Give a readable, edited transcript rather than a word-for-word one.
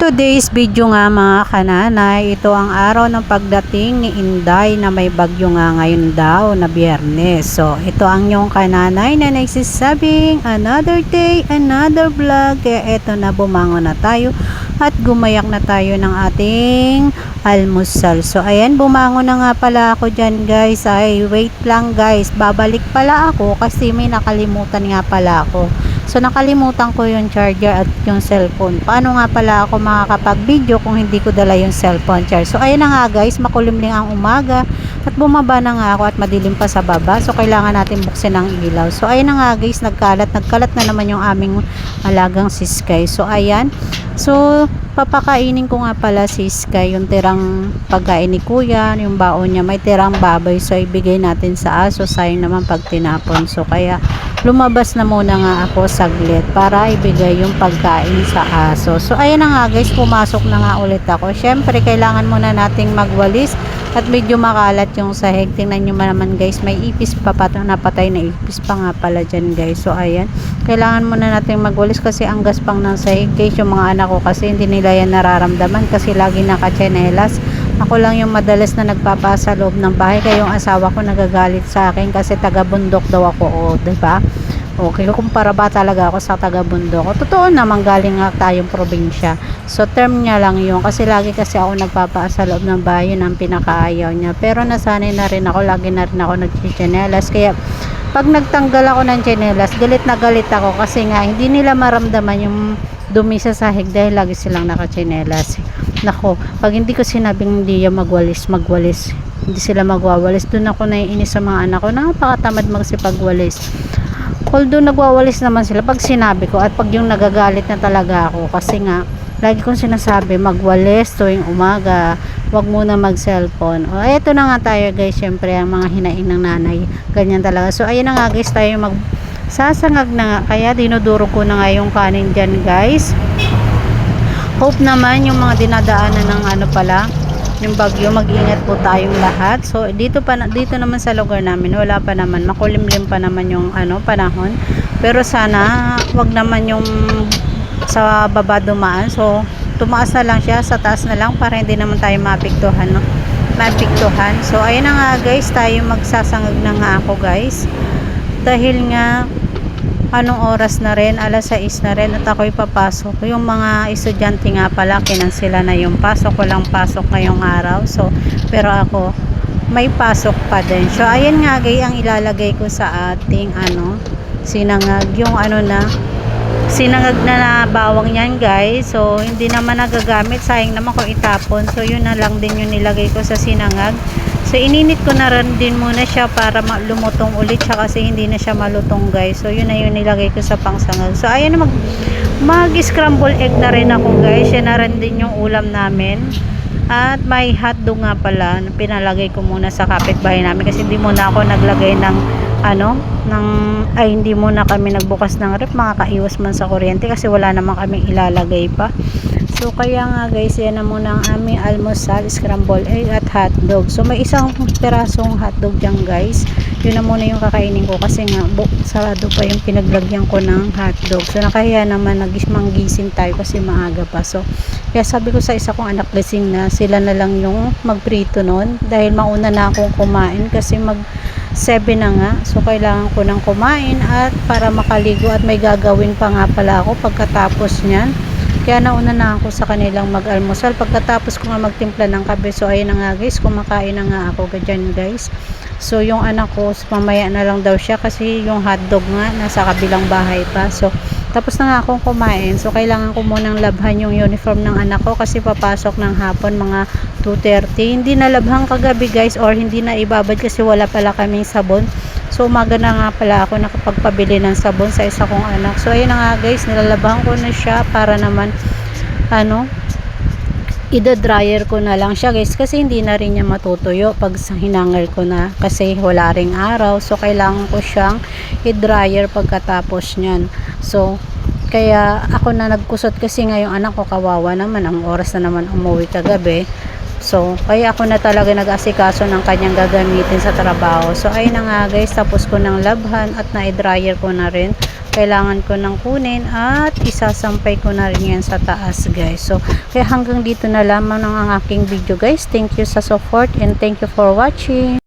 Today's video nga mga kananay, ito ang araw ng pagdating ni Inday na may bagyo nga ngayon daw na Biyernes. So ito ang yung kananay na nagsasabing another day, another vlog. Kaya ito na, bumangon na tayo at gumayak na tayo ng ating almusal. So ayan, bumangon na nga pala ako dyan guys. Ay wait lang guys, babalik pala ako kasi may nakalimutan nga pala ako. So nakalimutan ko yung charger at yung cellphone. Paano nga pala ako makakapag-video kung hindi ko dala yung cellphone charge? So ayun na nga guys, makulimlim ang umaga at bumaba na nga ako at madilim pa sa baba. So kailangan natin buksan ang ilaw. So ayun na nga guys, nagkalat na naman yung aming alagang si Sky. So ayan. So papakainin ko nga pala si Sky yung tirang pagkain ni kuya, yung baon niya, may tirang baboy. So ibigay natin sa aso, sayang naman pag tinapon. So kaya lumabas na muna nga ako saglit para ibigay yung pagkain sa aso. So ayan na nga guys, pumasok na nga ulit ako. Syempre kailangan muna nating magwalis at medyo makalat yung sahig. Tingnan nyo naman guys, may ipis pa, napatay na ipis pa nga pala dyan guys. So ayan, kailangan muna nating magwalis kasi ang gaspang ng sahig guys. Yung mga anak ko kasi hindi nila yan nararamdaman kasi lagi nakatsinelas. Ako lang yung madalas na nagpapasa loob ng bahay, kaya yung asawa ko nagagalit sa akin kasi taga-bundok daw ako, o diba? Okay, kumpara ba talaga ako sa taga-bundok? Totoo naman, galing nga tayong probinsya. So term niya lang yun kasi lagi kasi ako nagpapasa loob ng bahay, yun ang pinakaayaw niya. Pero nasanay na rin ako, lagi na rin ako nagchichinelas. Kaya pag nagtanggal ako ng chinelas, galit na galit ako kasi nga hindi nila maramdaman yung dumi sa sahig dahil lagi silang nakachinelas. Nako, pag hindi ko sinabing hindi yung magwalis, hindi sila magwawalis, doon ako naiinis sa mga anak ko, napakatamad magsipagwalis. Although nagwawalis naman sila pag sinabi ko at pag yung nagagalit na talaga ako kasi nga lagi kong sinasabi magwalis tuwing umaga, wag muna mag cellphone. O eto na nga tayo guys, syempre ang mga hinaing ng nanay ganyan talaga. So ayun na nga guys, tayo sasangag na nga, kaya dinuduro ko na nga yung kanin dyan guys. Hope naman yung mga dinadaanan ng yung bagyo, mag-ingat po tayong lahat. So dito naman sa lugar namin wala pa naman, makulimlim pa naman yung panahon, pero sana wag naman yung sa baba dumaan. So tumaas na lang siya, sa taas na lang para hindi naman tayo mapiktuhan, no? So ayun na nga guys, tayo magsasangag na nga ako guys dahil nga anong oras na rin, alas 6 na rin at ako'y papasok. Yung mga estudyante nga pala, kinansela na yung pasok, walang pasok ngayong araw. So pero ako may pasok pa din. So ayan nga guys, ang ilalagay ko sa ating sinangag, yung sinangag na bawang yan guys. So hindi naman nagagamit, sayang naman kung itapon. So yun na lang din yung nilagay ko sa sinangag. So ininit ko na rin din muna siya para lumutong ulit siya kasi hindi na siya malutong guys. So yun na yung nilagay ko sa pangsangag. So ayan na, mag-scramble egg na rin ako guys. Yan na rin din yung ulam namin. At may hotdog nga pala, pinalagay ko muna sa kapitbahay namin kasi hindi muna ako naglagay ng hindi muna kami nagbukas ng ref, makakaiwas man sa kuryente kasi wala naman kaming ilalagay pa. So kaya nga guys, yan na muna ang aming almusal, scramble egg at hotdog. So may isang pirasong hotdog dyan guys, yun na muna yung kakainin ko kasi nga sarado pa yung pinaglagyan ko ng hotdog. So nakahiya naman, manggising tayo kasi maaga pa. So kaya sabi ko sa isa kong anak, lasing na, sila na lang yung magprito nun dahil mauna na akong kumain kasi 7 na nga. So kailangan ko nang kumain at para makaligo at may gagawin pa nga pala ako pagkatapos nyan. Kaya nauna na ako sa kanilang mag-almusal pagkatapos ko nga magtimpla ng kape. So ayun na nga guys, kumakain na nga ako dyan guys. So yung anak ko mamaya na lang daw siya kasi yung hotdog nga nasa kabilang bahay pa. So tapos na nga akong kumain. So kailangan ko munang labhan yung uniform ng anak ko kasi papasok ng hapon mga 2:30. Hindi na labhan kagabi guys, or hindi na ibabad kasi wala pala kaming sabon. So umaga na nga pala ako nakapagpabili ng sabon sa isa kong anak. So ayun na nga guys, nilalabhan ko na siya para naman ida-dryer ko na lang siya guys kasi hindi na rin niya matutuyo pag hinangal ko na kasi wala ring araw. So kailangan ko siyang i-dryer pagkatapos niyan. So kaya ako na nagkusot kasi ngayong anak ko kawawa naman, ang oras na naman umuwi kagabi. So kaya ako na talaga nag-asikaso ng kanyang gagamitin sa trabaho. So ayun na nga guys, tapos ko ng labhan at na-dryer ko na rin kailangan ko nang kunin at isasampay ko na rin yan sa taas guys. So kaya hanggang dito na lamang ang aking video guys. Thank you sa support and thank you for watching.